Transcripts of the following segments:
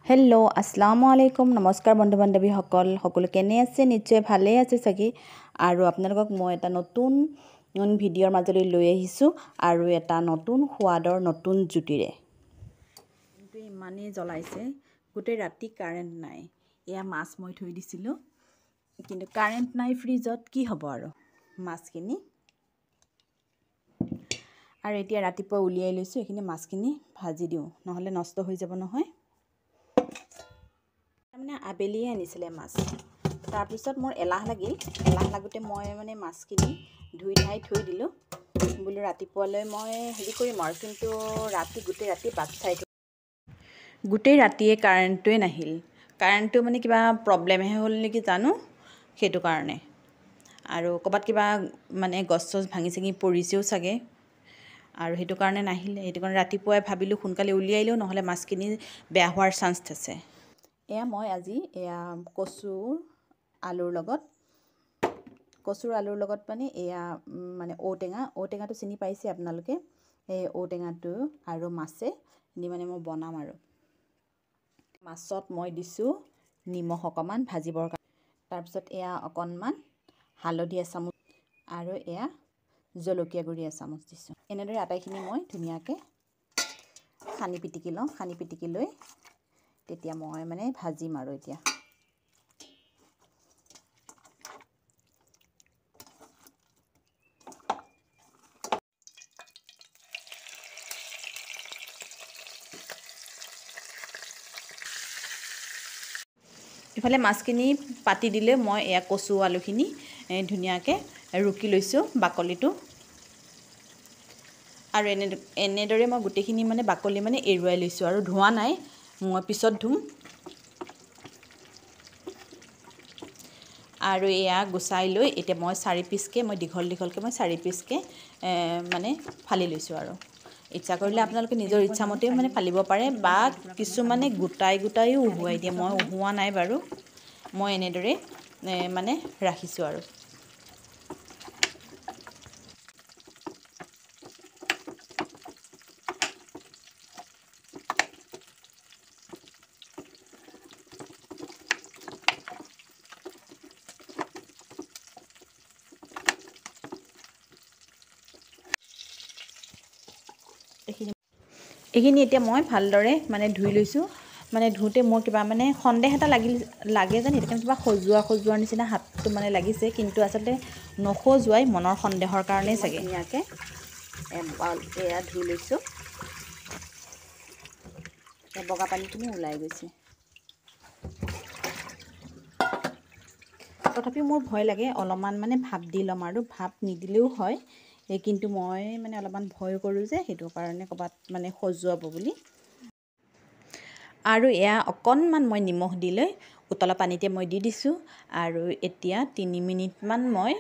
Hello' আসসালামু আলাইকুম নমস্কাৰ বন্ধু বান্ধৱীসকল সকলো কেনে আছে নিশ্চয় ভালেই আছে চাগে আৰু আপোনালোকক মই এটা নতুন ভিডিঅ'ৰ মাজলৈ লৈ আহিছোঁ আৰু এটা নতুন সোৱাদৰ নতুন জুতিৰে কিন্তু ইমানেই জ্বলাইছে গোটেই ৰাতি কাৰেণ্ট নাই এয়া মাছ মই থৈ দিছিলোঁ কিন্তু কাৰেণ্ট নাই ফ্ৰিজত কি হ'ব আৰু মাছখিনি আৰু এতিয়া ৰাতিপুৱা উলিয়াই লৈছোঁ এইখিনি মাছখিনি ভাজি দিওঁ নহ'লে নষ্ট হৈ যাব নহয় মানে আবেলিয়ে আনিছিলে মাছ তাৰপিছত মোৰ এলাহ লাগোতে মই মানে মাছখিনি ধুই ধাই থৈ দিলোঁ বোলো ৰাতিপুৱালৈ মই হেৰি কৰিম আৰু কিন্তু গোটেই ৰাতি বাট চাই গোটেই ৰাতিয়ে কাৰেণ্টটোৱে নাহিল কাৰেণ্টটো মানে কিবা প্ৰব্লেমহে হ'ল নেকি জানো সেইটো কাৰণে আৰু ক'ৰবাত কিবা মানে গছ চছ ভাঙি চিঙি পৰিছেও চাগে আৰু সেইটো কাৰণে নাহিলে সেইটো কাৰণে ৰাতিপুৱাই ভাবিলোঁ সোনকালে উলিয়াই লওঁ নহ'লে মাছখিনি বেয়া হোৱাৰ চান্স আছে এয়া মই আজি এয়া কচুৰ আলুৰ লগত মানে এয়া মানে ঔটেঙাটো চিনি পাইছে আপোনালোকে এই ঔটেঙাটো আৰু মাছে দি মানে মই বনাম আৰু মাছত মই দিছোঁ নিমখ অকণমান ভাজিবৰ কাৰণে তাৰপিছত এয়া অকণমান হালধি এচামুচ আৰু এয়া জলকীয়া গুড়ি এচামুচ দিছোঁ এনেদৰে আটাইখিনি মই ধুনীয়াকৈ সানি পিটিকি লৈ তেতিয়া মই মানে ভাজিম আৰু এতিয়া ইফালে মাছখিনি পাতি দিলে মই এয়া কচু আলুখিনি ধুনীয়াকৈ ৰুকি লৈছোঁ বাকলিটো আৰু এনেদৰে মই গোটেইখিনি মানে বাকলি মানে এৰুৱাই লৈছোঁ আৰু ধোৱা নাই মই পিছত ধুম আৰু এয়া গুচাই লৈ এতিয়া মই 4 পিচকৈ মই দীঘলকৈ মই 4 পিচকৈ মানে ফালি লৈছোঁ আৰু ইচ্ছা কৰিলে আপোনালোকে নিজৰ ইচ্ছামতেও মানে ফালিব পাৰে বা কিছুমানে গোটাইও উহুৱাই দিয়ে মই উহুৱা নাই বাৰু মই এনেদৰে মানে ৰাখিছোঁ আৰু এইখিনি এতিয়া মই ভালদৰে মানে ধুই লৈছোঁ মানে ধুওঁতে মোৰ কিবা মানে সন্দেহ এটা লাগে যেন সেইটো কাৰণে কিবা খজুৱাৰ নিচিনা হাতটো মানে লাগিছে কিন্তু আচলতে নখজুৱাই মনৰ সন্দেহৰ কাৰণেই চাগে ধুনীয়াকৈ এয়া ধুই লৈছোঁ বগা পানীখিনি ওলাই গৈছে তথাপিও মোৰ ভয় লাগে অলপমান মানে ভাপ দি ল'ম আৰু ভাপ নিদিলেও হয় কিন্তু মই মানে অলপমান ভয় কৰোঁ যে সেইটো কাৰণে ক'ৰবাত মানে খজুৱাব বুলি আৰু এয়া অকণমান মই নিমখ দি লৈ উতলা পানীতে মই দি দিছোঁ আৰু এতিয়া 3 মিনিটমান মই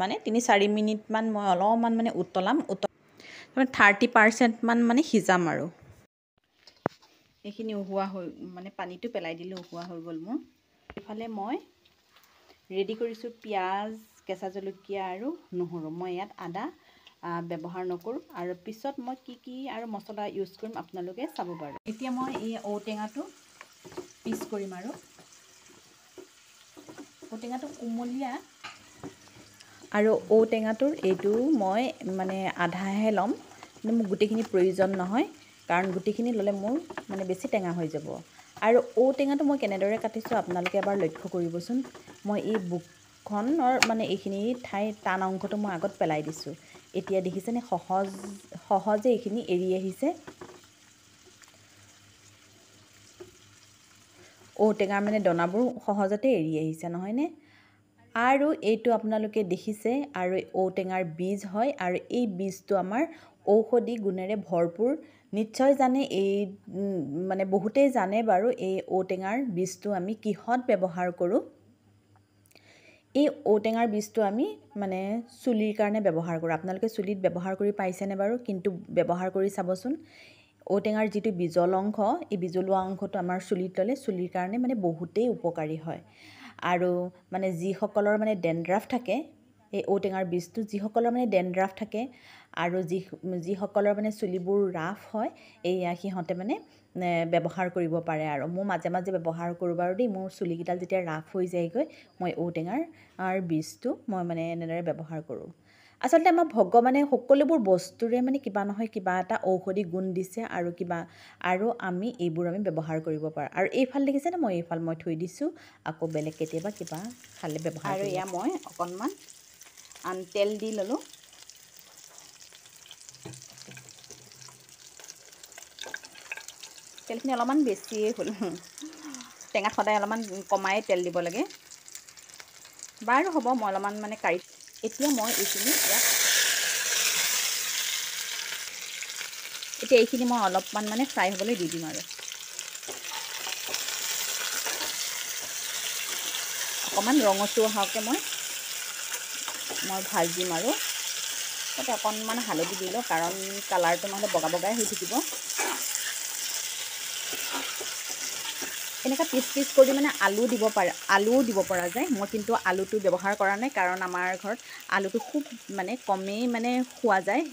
মানে 3-4 মিনিটমান মই অলপমান মানে উতলাম 30% মান মানে সিজাম আৰু এইখিনি উহোৱা হৈ মানে পানীটো পেলাই দিলে উহোৱা হৈ গ'ল মোৰ ইফালে মই ৰেডি কৰিছোঁ পিঁয়াজ কেঁচা জলকীয়া আৰু নহৰু মই ইয়াত আদা ব্যৱহাৰ নকৰোঁ আৰু পিছত মই কি আৰু মছলা ইউজ কৰিম আপোনালোকে চাব পাৰে এতিয়া মই এই ঔটেঙাটো পিচ কৰিম আৰু ঔটেঙাটো কুমলীয়া আৰু ঔটেঙাটোৰ এইটো মই মানে আধাহে ল'ম কিন্তু মোক গোটেইখিনি প্ৰয়োজন নহয় কাৰণ গোটেইখিনি ল'লে মোৰ মানে বেছি টেঙা হৈ যাব আৰু ঔটেঙাটো মই কেনেদৰে কাটিছোঁ আপোনালোকে এবাৰ লক্ষ্য কৰিবচোন মই এই বুকখনৰ মানে এইখিনি ঠাই টান অংশটো মই আগত পেলাই দিছোঁ এতিয়া দেখিছেনে সহজে এইখিনি এৰি আহিছে ঔটেঙাৰ মানে দানাবোৰ সহজতে এৰি আহিছে নহয়নে আৰু এইটো আপোনালোকে দেখিছে আৰু ঔটেঙাৰ বীজ হয় আৰু এই বীজটো আমাৰ ঔষধি গুণেৰে ভৰপূৰ নিশ্চয় জানে এই মানে বহুতেই জানে বাৰু এই ঔটেঙাৰ বীজটো আমি কিহত ব্যৱহাৰ কৰোঁ এই ঔটেঙাৰ বীজটো আমি মানে চুলিৰ কাৰণে ব্যৱহাৰ কৰোঁ আপোনালোকে চুলিত ব্যৱহাৰ কৰি পাইছেনে বাৰু কিন্তু ব্যৱহাৰ কৰি চাবচোন ঔটেঙাৰ যিটো বিজল অংশ এই বিজলুৱা অংশটো আমাৰ চুলিত ল'লে চুলিৰ কাৰণে মানে বহুতেই উপকাৰী হয় আৰু মানে যিসকলৰ মানে ডেণ্ড্ৰাফ থাকে এই ঔটেঙাৰ বীজটো যিসকলৰ মানে ডেণ্ড্ৰাফ থাকে আৰু যিসকলৰ মানে চুলিবোৰ ৰাফ হয় এয়া সিহঁতে মানে ব্যৱহাৰ কৰিব পাৰে আৰু মই মাজে মাজে ব্যৱহাৰ কৰোঁ বাৰু দেই মোৰ চুলিকেইডাল যেতিয়া ৰাফ হৈ যায়গৈ মই ঔটেঙাৰ বীজটো মই মানে এনেদৰে ব্যৱহাৰ কৰোঁ আচলতে আমাৰ ভগৱানে সকলোবোৰ বস্তুৰে মানে কিবা নহয় কিবা এটা ঔষধি গুণ দিছে আৰু আমি এইবোৰ আমি ব্যৱহাৰ কৰিব পাৰোঁ আৰু এইফাল দেখিছেনে মই এইফাল মই থৈ দিছোঁ আকৌ বেলেগ কেতিয়াবা কিবা খালে ব্যৱহাৰ আৰু এয়া মই অকণমান তেল দি ল'লোঁ তেলখিনি অলপমান বেছিয়ে হ'ল টেঙাত সদায় অলপমান কমাই তেল দিব লাগে বাৰু হ'ব মই অলপমান মানে কাঢ়ি এতিয়া মই এইখিনি মই অলপমান মানে ফ্ৰাই হ'বলৈ দি দিম আৰু অকণমান ৰঙচুৱা হোৱাকৈ মই ভাজিম আৰু তাতে অকণমান হালধি দি লওঁ কাৰণ কালাৰটো নহ'লে বগা বগাই হৈ থাকিব এনেকুৱা পিচ কৰি মানে আলুও দিব পৰা যায় মই কিন্তু আলুটো ব্যৱহাৰ কৰা নাই কাৰণ আমাৰ ঘৰত আলুটো খুব মানে কমেই মানে খোৱা যায়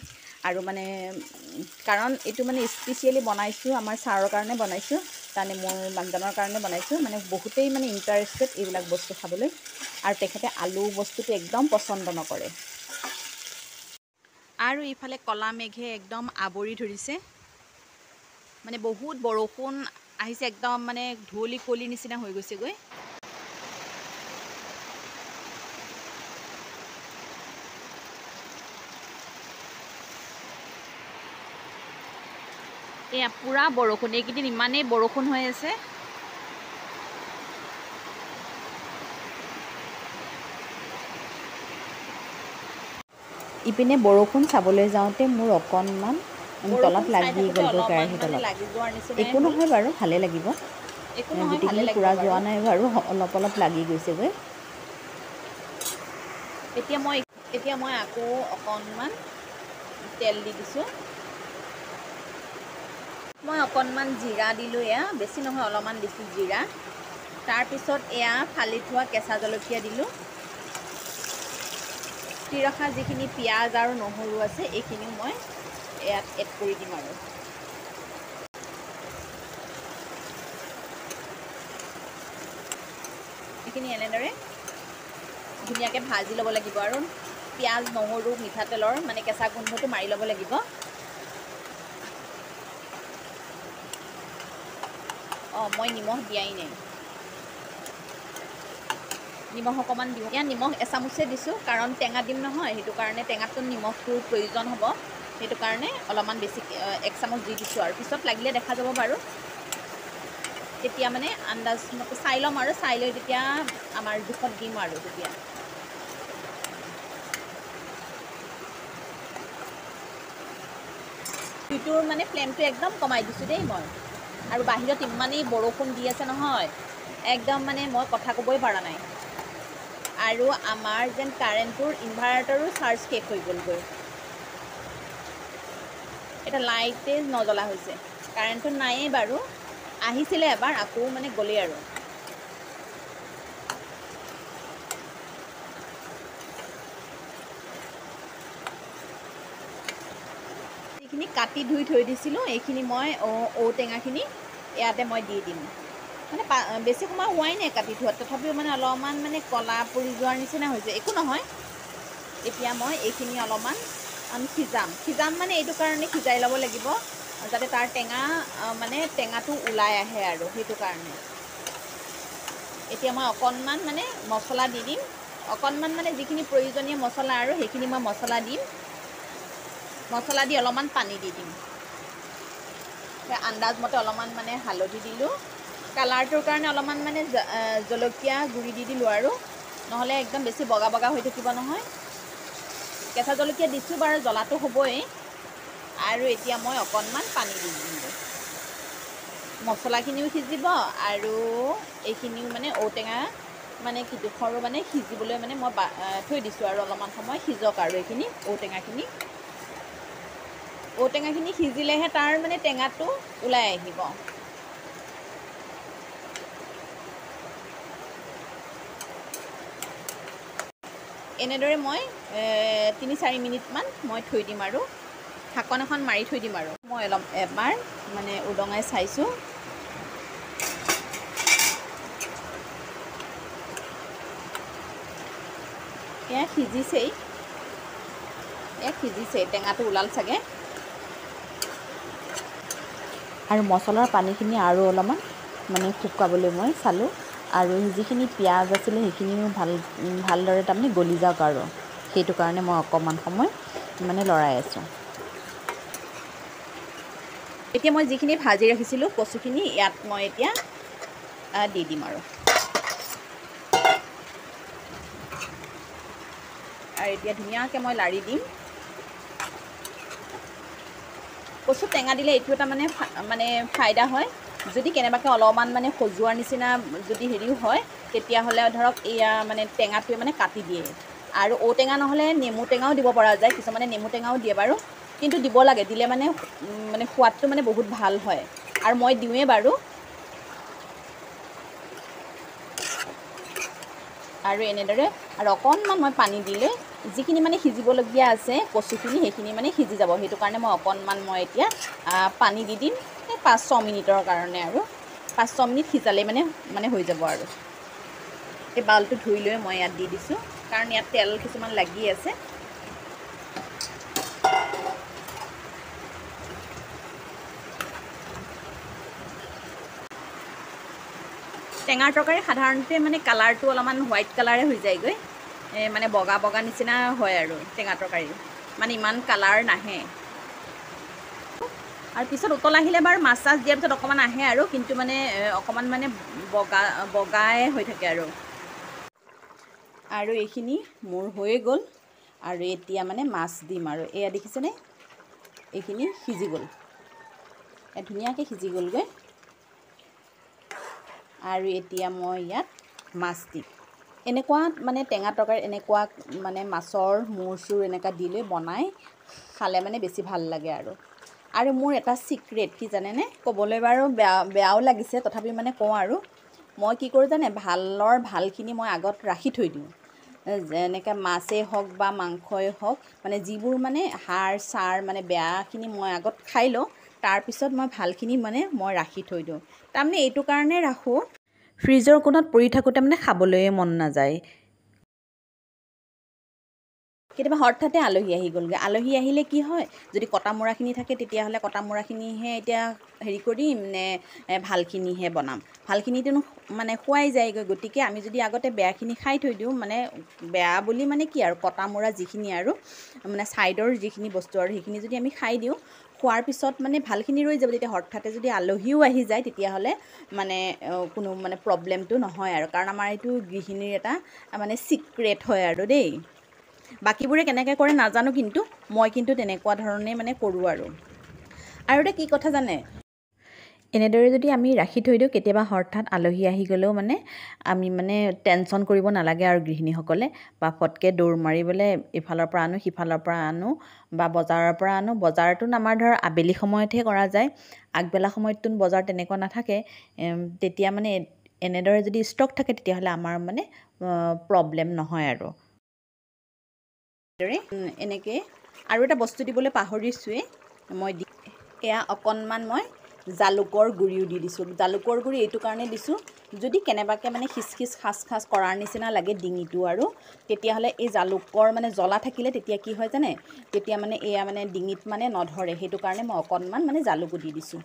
আৰু মানে কাৰণ এইটো মানে স্পেচিয়েলি বনাইছোঁ আমাৰ ছাৰৰ কাৰণে বনাইছোঁ তাৰমানে মোৰ মানুহজনৰ কাৰণে বনাইছোঁ মানে বহুতেই মানে ইণ্টাৰেষ্টেড এইবিলাক বস্তু খাবলৈ আৰু তেখেতে আলু বস্তুটো একদম পচন্দ নকৰে আৰু ইফালে কলা মেঘে একদম আৱৰি ধৰিছে মানে বহুত বৰষুণ আহিছে একদম মানে ধুঁৱলি কুঁৱলীৰ নিচিনা হৈ গৈছেগৈ এয়া পুৰা বৰষুণ এইকেইদিন ইমানেই বৰষুণ হৈ আছে ইপিনে বৰষুণ চাবলৈ যাওঁতে মোৰ অকণমান তলত লাগি গ'লগৈ কেৰাহী তলত একো নহয় বাৰু ভালে লাগিব গোটেইখিনি পূৰা যোৱা নাই বাৰু অলপ অলপ লাগি গৈছেগৈ এতিয়া মই আকৌ অকণমান তেল দি দিছোঁ মই অকণমান জিৰা দিলোঁ এয়া বেছি নহয় অলপমান দিছোঁ জিৰা তাৰপিছত এয়া ফালি থোৱা কেঁচা জলকীয়া দিলোঁ কাটি ৰখা যিখিনি পিঁয়াজ আৰু নহৰু আছে এইখিনিও মই ইয়াত এড কৰি দিম আৰু এইখিনি এনেদৰে ধুনীয়াকৈ ভাজি ল'ব লাগিব আৰু পিঁয়াজ নহৰু মিঠাতেলৰ মানে কেঁচা গোন্ধটো মাৰি ল'ব লাগিব মই নিমখ দিয়াই নাই নিমখ অকণমান দিওঁ ইয়াত নিমখ এচামুচে দিছোঁ কাৰণ টেঙা দিম নহয় সেইটো কাৰণে টেঙাটোত নিমখটোৰ প্ৰয়োজন হ'ব সেইটো কাৰণে অলপমান বেছি 1 চামুচ দি দিছোঁ আৰু পিছত লাগিলে দেখা যাব বাৰু তেতিয়া মানে আন্দাজ মতে চাই ল'ম আৰু চাই লৈ তেতিয়া আমাৰ জোখত দিম আৰু তেতিয়া জুইটোৰ মানে ফ্লেমটো একদম কমাই দিছোঁ দেই মই আৰু বাহিৰত ইমানেই বৰষুণ দি আছে নহয় একদম মানে মই কথা ক'বই পৰা নাই আৰু আমাৰ যেন কাৰেণ্টটোৰ ইনভাৰ্টাৰো চাৰ্জ শেষ হৈ গ'লগৈ এটা লাইটে নজ্বলা হৈছে কাৰেণ্টটো নায়েই বাৰু আহিছিলে এবাৰ আকৌ মানে গ'লেই আৰু এইখিনি কাটি ধুই থৈ দিছিলোঁ এইখিনি মই ঔটেঙাখিনি ইয়াতে মই দি দিম মানে বেছি সময় হোৱাই নাই কাটি থোৱাত তথাপিও মানে অলপমান মানে কলা পৰি যোৱাৰ নিচিনা হৈছে একো নহয় এতিয়া মই এইখিনি অলপমান সিজাম মানে এইটো কাৰণে সিজাই ল'ব লাগিব যাতে তাৰ টেঙাটো ওলাই আহে আৰু সেইটো কাৰণে এতিয়া মই অকণমান মানে মছলা দি দিম অকণমান মানে যিখিনি প্ৰয়োজনীয় মছলা আৰু সেইখিনি মই মছলা দি অলপমান পানী দি দিম আন্দাজমতে অলপমান মানে হালধি দিলোঁ কালাৰটোৰ কাৰণে অলপমান মানে জলকীয়া গুড়ি দি দিলোঁ আৰু নহ'লে একদম বেছি বগা বগা হৈ থাকিব নহয় কেঁচা জলকীয়া দিছোঁ বাৰু জ্বলাটো হ'বই আৰু এতিয়া মই অকণমান পানী দি দিম মছলাখিনিও সিজিব আৰু এইখিনিও মানে ঔটেঙা মানে কিডোখৰো মানে সিজিবলৈ মানে মই থৈ দিছোঁ আৰু অলপমান সময় সিজক আৰু এইখিনি ঔটেঙাখিনি সিজিলেহে তাৰ মানে টেঙাটো ওলাই আহিব এনেদৰে মই 3-4 মিনিটমান মই থৈ দিম আৰু ঢাকন এখন মাৰি থৈ দিম আৰু মই অলপ এবাৰ মানে উদঙাই চাইছোঁ। এয়া সিজিছেই, টেঙাটো ওলাল চাগে। আৰু মছলাৰ পানীখিনি আৰু অলপমান মানে শুকাবলৈ মই চালোঁ, আৰু যিখিনি পিঁয়াজ আছিলে সেইখিনিও ভালদৰে তাৰমানে গলি যাওক, আৰু সেইটো কাৰণে মই অকণমান সময় মানে লৰাই আছোঁ। এতিয়া মই যিখিনি ভাজি ৰাখিছিলোঁ কচুখিনি ইয়াত মই এতিয়া দি দিম আৰু এতিয়া ধুনীয়াকৈ মই লাৰি দিম। কচু টেঙা দিলে এইটো এটা মানে ফাইদা হয়, যদি কেনেবাকৈ অলপমান মানে সজোৱাৰ নিচিনা যদি হেৰিও হয়, তেতিয়াহ'লে ধৰক এয়া মানে টেঙাটোৱে মানে কাটি দিয়ে। আৰু ঔটেঙা নহ'লে নেমু টেঙাও দিব পৰা যায়, কিছুমানে নেমু টেঙাও দিয়ে বাৰু, কিন্তু দিব লাগে, দিলে মানে সোৱাদটো মানে বহুত ভাল হয়, আৰু মই দিওঁৱেই বাৰু। আৰু এনেদৰে আৰু অকণমান মই পানী দিলে যিখিনি মানে সিজিবলগীয়া আছে কচুখিনি সেইখিনি মানে সিজি যাব, সেইটো কাৰণে মই অকণমান মই এতিয়া পানী দি দিম, 5-6 মিনিটৰ কাৰণে, আৰু 5-6 মিনিট সিজালেই মানে হৈ যাব। আৰু এই বাউলটো ধুই লৈ মই ইয়াত দি দিছোঁ, কাৰণ ইয়াত তেল কিছুমান লাগি আছে। টেঙাৰ তৰকাৰী সাধাৰণতে মানে কালাৰটো অলপমান হোৱাইট কালাৰে হৈ যায়গৈ, মানে বগা বগা নিচিনা হয় আৰু টেঙা তৰকাৰী, মানে ইমান কালাৰ নাহে। আৰু পিছত উতল আহিলে বাৰু মাছ চাছ দিয়াৰ পিছত অকণমান আহে আৰু, কিন্তু মানে অকণমান মানে বগাই হৈ থাকে আৰু এইখিনি মোৰ হৈয়ে গ'ল। আৰু এতিয়া মানে মাছ দিম, আৰু এয়া দেখিছেনে, এইখিনি সিজি গ'ল, ধুনীয়াকৈ সিজি গ'লগৈ। আৰু এতিয়া মই ইয়াত মাছ দিম। এনেকুৱা মানে টেঙা তৰকাৰী এনেকুৱা মানে মাছৰ মূৰ চুৰ এনেকুৱা দি লৈ বনাই খালে মানে বেছি ভাল লাগে। আৰু মোৰ এটা চিক্ৰেট কি জানেনে, ক'বলৈ বাৰু বেয়াও লাগিছে, তথাপি মানে কওঁ আৰু মই কি কৰোঁ জানে, ভালখিনি মই আগত ৰাখি থৈ দিওঁ, যেনেকৈ মাছেই হওক বা মাংসই হওক, মানে যিবোৰ মানে হাড় চাৰ মানে বেয়াখিনি মই আগত খাই লওঁ, তাৰপিছত মই ভালখিনি মানে মই ৰাখি থৈ দিওঁ। তাৰমানে এইটো কাৰণে ৰাখোঁ, ফ্ৰিজৰ কোণত পৰি থাকোঁতে মানে খাবলৈয়ে মন নাযায়। কেতিয়াবা হঠাতে আলহী আহি গ'লগৈ, আলহী আহিলে কি হয়, যদি কটা মূৰাখিনি থাকে তেতিয়াহ'লে কটা মূৰাখিনিহে এতিয়া হেৰি কৰিম নে ভালখিনিহে বনাম, ভালখিনিতো মানে খোৱাই যায়গৈ। গতিকে আমি যদি আগতে বেয়াখিনি খাই থৈ দিওঁ, মানে বেয়া বুলি মানে কি আৰু কটা মূৰা যিখিনি আৰু মানে ছাইডৰ যিখিনি বস্তু আৰু সেইখিনি যদি আমি খাই দিওঁ, খোৱাৰ পিছত মানে ভালখিনি ৰৈ যাব। তেতিয়া হঠাতে যদি আলহীও আহি যায় তেতিয়াহ'লে মানে কোনো মানে প্ৰব্লেমটো নহয় আৰু, কাৰণ আমাৰ এইটো গৃহিণীৰ এটা মানে চিক্ৰেট হয় আৰু দেই। বাকীবোৰে কেনেকৈ কৰে নাজানো, কিন্তু মই কিন্তু তেনেকুৱা ধৰণে মানে কৰোঁ। আৰু এটা কি কথা জানে, এনেদৰে যদি আমি ৰাখি থৈ দিওঁ, কেতিয়াবা হঠাৎ আলহী আহি গ'লেও মানে আমি মানে টেনশ্যন কৰিব নালাগে আৰু গৃহিণীসকলে, বা ফটকৈ দৌৰ মাৰিবলৈ ইফালৰ পৰা আনো সিফালৰ পৰা আনো বা বজাৰৰ পৰা আনো। বজাৰটো আমাৰ ধৰ আবেলি সময়তহে কৰা যায়, আগবেলা সময়ততো বজাৰ তেনেকুৱা নাথাকে। তেতিয়া মানে এনেদৰে যদি ষ্টক থাকে তেতিয়াহ'লে আমাৰ মানে প্ৰব্লেম নহয়। আৰু এনেকৈ আৰু এটা বস্তু দিবলৈ পাহৰিছোঁৱেই, মই এয়া অকণমান মই জালুকৰ গুড়িও দি দিছোঁ। জালুকৰ গুড়ি এইটো কাৰণে দিছোঁ, যদি কেনেবাকৈ মানে খিচখিচ খাচ কৰাৰ নিচিনা লাগে ডিঙিটো, আৰু তেতিয়াহ'লে এই জালুকৰ মানে জ্বলা থাকিলে তেতিয়া কি হয় জানে, তেতিয়া মানে এয়া মানে ডিঙিত মানে নধৰে, সেইটো কাৰণে মই অকণমান মানে জালুকো দি দিছোঁ।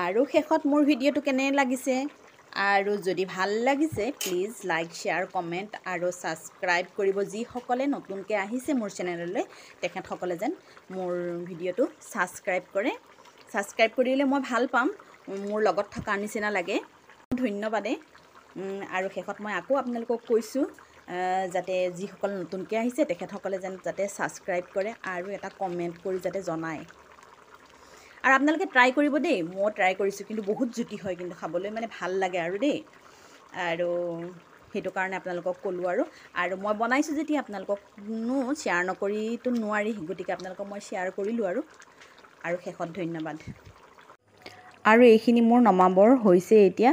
আৰু শেষত মোৰ ভিডিঅ'টো কেনে লাগিছে, আৰু যদি ভাল লাগিছে প্লিজ লাইক শ্বেয়াৰ কমেণ্ট আৰু ছাবস্ক্ৰাইব কৰিব। যিসকলে নতুনকৈ আহিছে মোৰ চেনেললৈ তেখেতসকলে যেন মোৰ ভিডিঅ'টো ছাবস্ক্ৰাইব কৰে। ছাবস্ক্ৰাইব কৰিলে মই ভাল পাম, মোৰ লগত থকাৰ নিচিনা লাগে। ধন্যবাদে। আৰু শেষত মই আকৌ আপোনালোকক কৈছোঁ, যাতে যিসকল নতুনকৈ আহিছে তেখেতসকলে যেন যাতে ছাবস্ক্ৰাইব কৰে আৰু এটা কমেণ্ট কৰি যাতে জনায়। আৰু আপোনালোকে ট্ৰাই কৰিব দেই, মই ট্ৰাই কৰিছোঁ, কিন্তু বহুত জুতি হয়, কিন্তু খাবলৈ মানে ভাল লাগে আৰু দেই। আৰু সেইটো কাৰণে আপোনালোকক ক'লোঁ। আৰু মই বনাইছোঁ যেতিয়া আপোনালোককনো শ্বেয়াৰ নকৰিতো নোৱাৰি, গতিকে আপোনালোকক মই শ্বেয়াৰ কৰিলোঁ। আৰু শেষত ধন্যবাদ। আৰু এইখিনি মোৰ নমাবৰ হৈছে এতিয়া,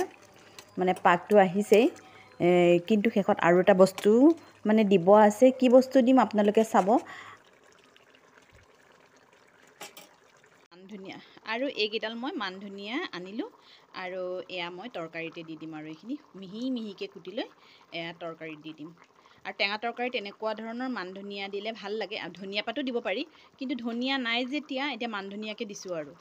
মানে পাকটো আহিছেই। কিন্তু শেষত আৰু এটা বস্তু মানে দিব আছে। কি বস্তু দিম আপোনালোকে চাব। মানধনিয়া আৰু এইকেইডাল মই মানধনিয়া আনিলোঁ আৰু এয়া মই তৰকাৰীতে দি দিম আৰু এইখিনি মিহি মিহিকৈ কুটি লৈ এয়া তৰকাৰীত দি দিম। আৰু টেঙা তৰকাৰীত এনেকুৱা ধৰণৰ মানধনিয়া দিলে ভাল লাগে। আৰু ধনিয়া পাতো দিব পাৰি, কিন্তু ধনিয়া নাই যেতিয়া এতিয়া মানধনিয়াকে দিছোঁ আৰু